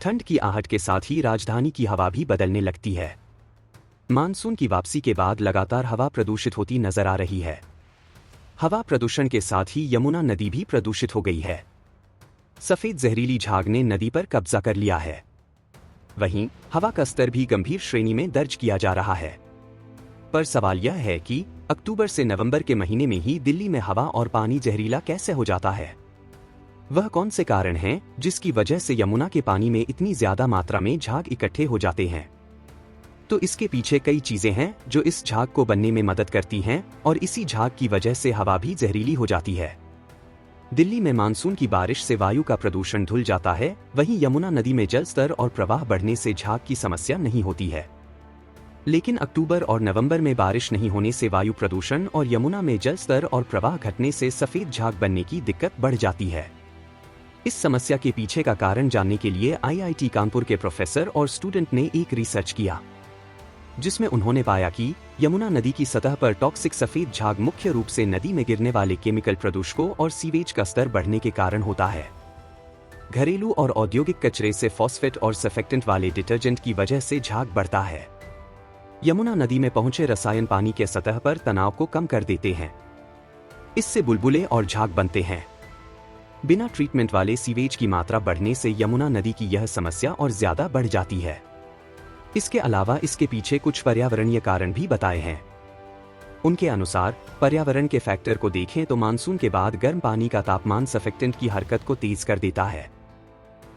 ठंड की आहट के साथ ही राजधानी की हवा भी बदलने लगती है। मानसून की वापसी के बाद लगातार हवा प्रदूषित होती नजर आ रही है। हवा प्रदूषण के साथ ही यमुना नदी भी प्रदूषित हो गई है। सफेद जहरीली झाग ने नदी पर कब्जा कर लिया है। वहीं हवा का स्तर भी गंभीर श्रेणी में दर्ज किया जा रहा है। पर सवाल यह है कि अक्टूबर से नवंबर के महीने में ही दिल्ली में हवा और पानी जहरीला कैसे हो जाता है? वह कौन से कारण हैं जिसकी वजह से यमुना के पानी में इतनी ज्यादा मात्रा में झाग इकट्ठे हो जाते हैं? तो इसके पीछे कई चीजें हैं जो इस झाग को बनने में मदद करती हैं और इसी झाग की वजह से हवा भी जहरीली हो जाती है। दिल्ली में मानसून की बारिश से वायु का प्रदूषण धुल जाता है, वहीं यमुना नदी में जल स्तर और प्रवाह बढ़ने से झाग की समस्या नहीं होती है। लेकिन अक्टूबर और नवंबर में बारिश नहीं होने से वायु प्रदूषण और यमुना में जल स्तर और प्रवाह घटने से सफेद झाग बनने की दिक्कत बढ़ जाती है। इस समस्या के पीछे का कारण जानने के लिए आईआईटी कानपुर के प्रोफेसर और स्टूडेंट ने एक रिसर्च किया, जिसमें उन्होंने पाया कि यमुना नदी की सतह पर टॉक्सिक सफेद झाग मुख्य रूप से नदी में गिरने वाले केमिकल प्रदूषकों और सीवेज का स्तर बढ़ने के कारण होता है। घरेलू और औद्योगिक कचरे से फॉस्फेट और सर्फेक्टेंट वाले डिटर्जेंट की वजह से झाग बढ़ता है। यमुना नदी में पहुंचे रसायन पानी के सतह पर तनाव को कम कर देते हैं। इससे बुलबुले और झाग बनते हैं। बिना ट्रीटमेंट वाले सीवेज की मात्रा बढ़ने से यमुना नदी की यह समस्या और ज्यादा बढ़ जाती है। इसके अलावा इसके पीछे कुछ पर्यावरणीय कारण भी बताए हैं। उनके अनुसार पर्यावरण के फैक्टर को देखें तो मानसून के बाद गर्म पानी का तापमान सर्फेक्टेंट की हरकत को तेज कर देता है।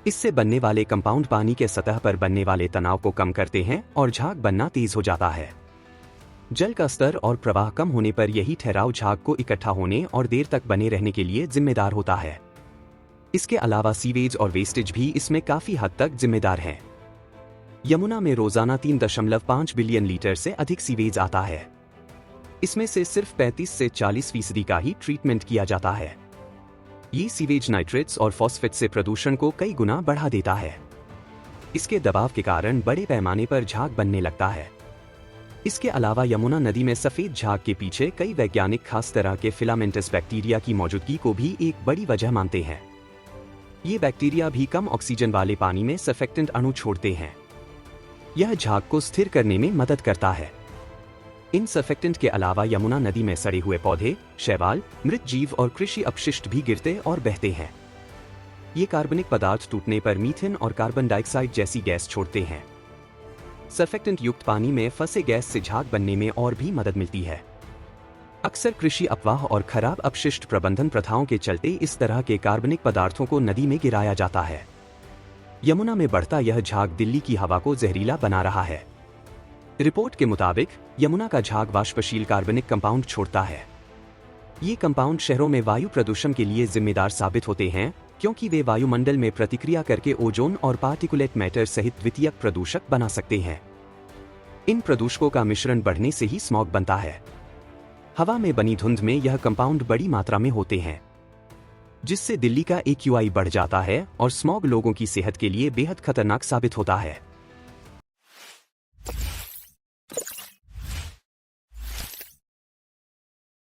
इससे बनने वाले कंपाउंड पानी के सतह पर बनने वाले तनाव को कम करते हैं और झाग बनना तेज हो जाता है। जल का स्तर और प्रवाह कम होने पर यही ठहराव झाग को इकट्ठा होने और देर तक बने रहने के लिए जिम्मेदार होता है। इसके अलावा सीवेज और वेस्टेज भी इसमें काफी हद तक जिम्मेदार हैं। यमुना में रोजाना 3.5 बिलियन लीटर से अधिक सीवेज आता है। इसमें से सिर्फ 35 से 40% का ही ट्रीटमेंट किया जाता है। ये सीवेज नाइट्रेट्स और फॉस्फेट से प्रदूषण को कई गुना बढ़ा देता है। इसके दबाव के कारण बड़े पैमाने पर झाग बनने लगता है। इसके अलावा यमुना नदी में सफेद झाग के पीछे कई वैज्ञानिक खास तरह के फिलामेंटस बैक्टीरिया की मौजूदगी को भी एक बड़ी वजह मानते हैं। ये बैक्टीरिया भी कम ऑक्सीजन वाले पानी में सर्फेक्टेंट अणु छोड़ते हैं। यह झाग को स्थिर करने में मदद करता है। इन सर्फेक्टेंट के अलावा यमुना नदी में सड़े हुए पौधे, शैवाल, मृत जीव और कृषि अपशिष्ट भी गिरते और बहते हैं। ये कार्बनिक पदार्थ टूटने पर मीथेन और कार्बन डाइऑक्साइड जैसी गैस छोड़ते हैं। सर्फेक्टेंट युक्त पानी में फंसे गैस से झाग बनने में और भी मदद मिलती है। अक्सर कृषि अफवाह और खराब अपशिष्ट प्रबंधन प्रथाओं के चलते इस तरह के कार्बनिक पदार्थों को नदी में गिराया जाता है। यमुना में बढ़ता यह झाग दिल्ली की हवा को जहरीला बना रहा है। रिपोर्ट के मुताबिक यमुना का झाग वाष्पशील कार्बनिक कंपाउंड छोड़ता है। ये कंपाउंड शहरों में वायु प्रदूषण के लिए जिम्मेदार साबित होते हैं, क्योंकि वे वायुमंडल में प्रतिक्रिया करके ओजोन और पार्टिकुलेट मैटर सहित द्वितीयक प्रदूषक बना सकते हैं। इन प्रदूषकों का मिश्रण बढ़ने से ही स्मॉग बनता है। हवा में बनी धुंध में यह कंपाउंड बड़ी मात्रा में होते हैं, जिससे दिल्ली का AQI बढ़ जाता है और स्मॉग लोगों की सेहत के लिए बेहद खतरनाक साबित होता है।